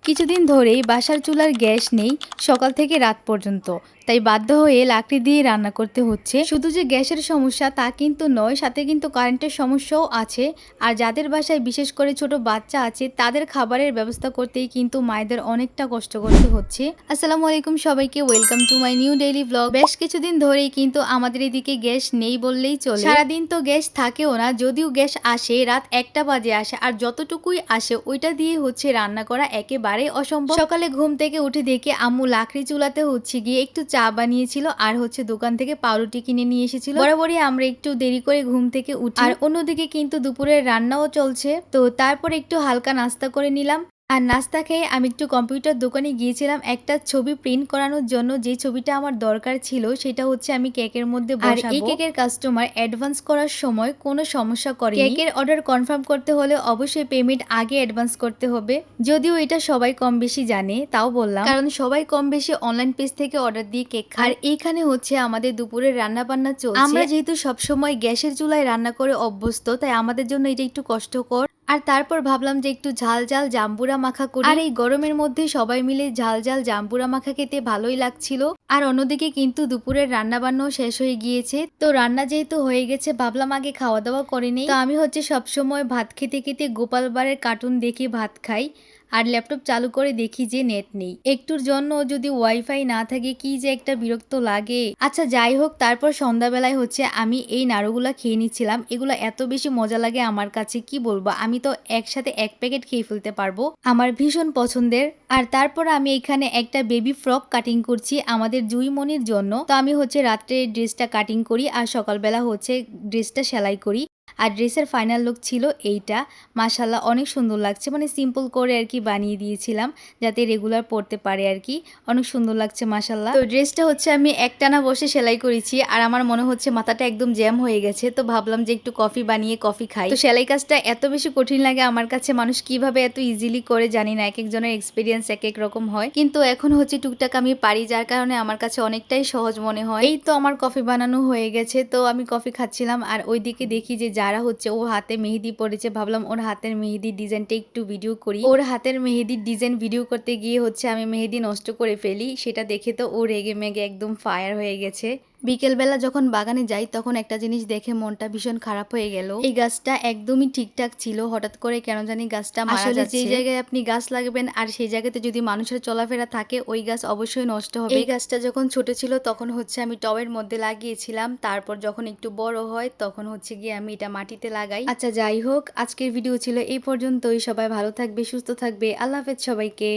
কিছুদিন ধরেই বাসার চুলার গ্যাস নেই সকাল থেকে রাত পর্যন্ত, তাই বাধ্য হয়ে লাকড়ি দিয়ে রান্না করতে হচ্ছে। শুধু যে গ্যাসের সমস্যা তা কিন্তু নয়, সাথে কিন্তু কারেন্টের সমস্যাও আছে। আর যাদের বাসায় বিশেষ করে ছোট বাচ্চা আছে তাদের খাবারের ব্যবস্থা করতেই কিন্তু মায়েদের অনেকটা কষ্ট করতে হচ্ছে। আসসালামু আলাইকুম সবাইকে, welcome to my new daily blog. বেশ কিছুদিন ধরেই কিন্তু আমাদের এদিকে গ্যাস নেই বললেই চলে। সারাদিন তো গ্যাস থাকেও না, যদিও গ্যাস আসে রাত 1টা বাজে আসে, আর যতটুকুই আসে ওইটা দিয়ে হচ্ছে রান্না করা একেবারে অসম্ভব। সকালে ঘুম থেকে উঠে দেখে আম্মু লাকড়ি চুলাতে হচ্ছে গিয়ে একটু চা বানিয়েছিল আর হচ্ছে দোকান থেকে পাউরুটি কিনে নিয়ে এসেছিল। বরাবরই আমরা একটু দেরি করে ঘুম থেকে উঠি, আর অন্যদিকে কিন্তু দুপুরের রান্নাও চলছে। তো তারপর একটু হালকা নাস্তা করে নিলাম। আর নাস্তা খেয়ে আমি একটু কম্পিউটার দোকানে গিয়েছিলাম একটা ছবি প্রিন্ট করানোর জন্য। যে ছবিটা আমার দরকার ছিল সেটা হচ্ছে আমি কেকের মধ্যে বসাবো। আর এই কেকের কাস্টমার অ্যাডভান্স করার সময় কোনো সমস্যা করেনি। কেকের অর্ডার কনফার্ম করতে হলে অবশ্যই পেমেন্ট আগে অ্যাডভান্স করতে হবে। যদিও এটা সবাই কম বেশি জানে, তাও বললাম, কারণ সবাই কম বেশি অনলাইন পেজ থেকে অর্ডার দিয়ে কেক খায়। আর এইখানে হচ্ছে আমাদের দুপুরের রান্না বান্না চলছে। আমরা যেহেতু সবসময় গ্যাসের চুলায় রান্না করে অভ্যস্ত, তাই আমাদের জন্য এটা একটু কষ্টকর। আর তারপর ভাবলাম যে একটু ঝাল ঝাল জাম্বুরা মাখা করি। আর এই গরমের মধ্যে সবাই মিলে ঝাল ঝাল জাম্বুরা মাখা খেতে ভালোই লাগছিল। আর অন্যদিকে কিন্তু দুপুরের রান্না বান্নাও শেষ হয়ে গিয়েছে। তো রান্না যেহেতু হয়ে গেছে ভাবলাম আগে খাওয়া দাওয়া করে নেই। তো আমি হচ্ছে সবসময় ভাত খেতে খেতে গোপাল বারের কার্টুন দেখে ভাত খাই। আর ল্যাপটপ চালু করে দেখি যে নেট নেই। একটুর জন্য যদি ওয়াইফাই না থাকে কি যে একটা বিরক্ত লাগে। আচ্ছা যাই হোক, তারপর সন্ধ্যাবেলায় হচ্ছে আমি এই নাড়ুগুলা খেয়ে নিচ্ছিলাম। এগুলো এত বেশি মজা লাগে আমার কাছে, কি বলবো। আমি তো একসাথে 1 প্যাকেট খেয়ে ফেলতে পারবো, আমার ভীষণ পছন্দের। আর তারপর আমি এখানে একটা বেবি ফ্রক কাটিং করছি আমাদের জুইমনির জন্য। তো আমি হচ্ছে রাত্রে ড্রেসটা কাটিং করি আর সকালবেলা হচ্ছে ড্রেসটা সেলাই করি। আর ড্রেসের ফাইনাল লুক ছিল এইটা। মাশাল্লাহ অনেক সুন্দর লাগছে, মানে সিম্পল করে আর কি বানিয়ে দিয়েছিলাম যাতে রেগুলার পরতে পারে আর কি। অনেক সুন্দর লাগছে মাশাল্লাহ। তো ড্রেসটা হচ্ছে আমি একটানা বসে সেলাই করেছি, আর আমার মনে হচ্ছে মাথাটা একদম জ্যাম হয়ে গেছে। তো ভাবলাম যে একটু কফি বানিয়ে কফি খাই। তো সেলাই কাজটা এত বেশি কঠিন লাগে আমার কাছে, মানুষ কিভাবে এত ইজিলি করে জানি না। এক একজনের এক্সপিরিয়েন্স এক এক রকম হয়, কিন্তু এখন হচ্ছে টুকটাক আমি পারি, যার কারণে আমার কাছে অনেকটাই সহজ মনে হয়। এই তো আমার কফি বানানো হয়ে গেছে, তো আমি কফি খাচ্ছিলাম। আর ওইদিকে দেখি যে যারা হচ্ছে ও হাতে মেহেদি পড়েছে, ভাবলাম ওর হাতের মেহেদির ডিজাইনটা একটু ভিডিও করি। ওর হাতের মেহেদির ডিজাইন ভিডিও করতে গিয়ে হচ্ছে আমি মেহেদি নষ্ট করে ফেলি, সেটা দেখে তো ও রেগে মেগে একদম ফায়ার হয়ে গেছে। বিকেলবেলা যখন বাগানে যাই তখন একটা জিনিস দেখে মনটা ভীষণ খারাপ হয়ে গেল। এই গাছটা একদমই ঠিকঠাক ছিল, হঠাৎ করে কেন জানি গাছটা মারা যাচ্ছে। যে জায়গায় আপনি গাছ লাগাবেন আর সেই জায়গাতে যদি মানুষের চলাফেরা থাকে ওই গাছ অবশ্যই নষ্ট হবে। এই গাছটা যখন ছোট ছিল তখন হচ্ছে আমি টবের মধ্যে লাগিয়েছিলাম, তারপর যখন একটু বড় হয় তখন হচ্ছে গিয়ে আমি এটা মাটিতে লাগাই। আচ্ছা যাই হোক, আজকের ভিডিও ছিল এই পর্যন্তই। সবাই ভালো থাকবে, সুস্থ থাকবে, আল্লাহ হাফেজ সবাইকে।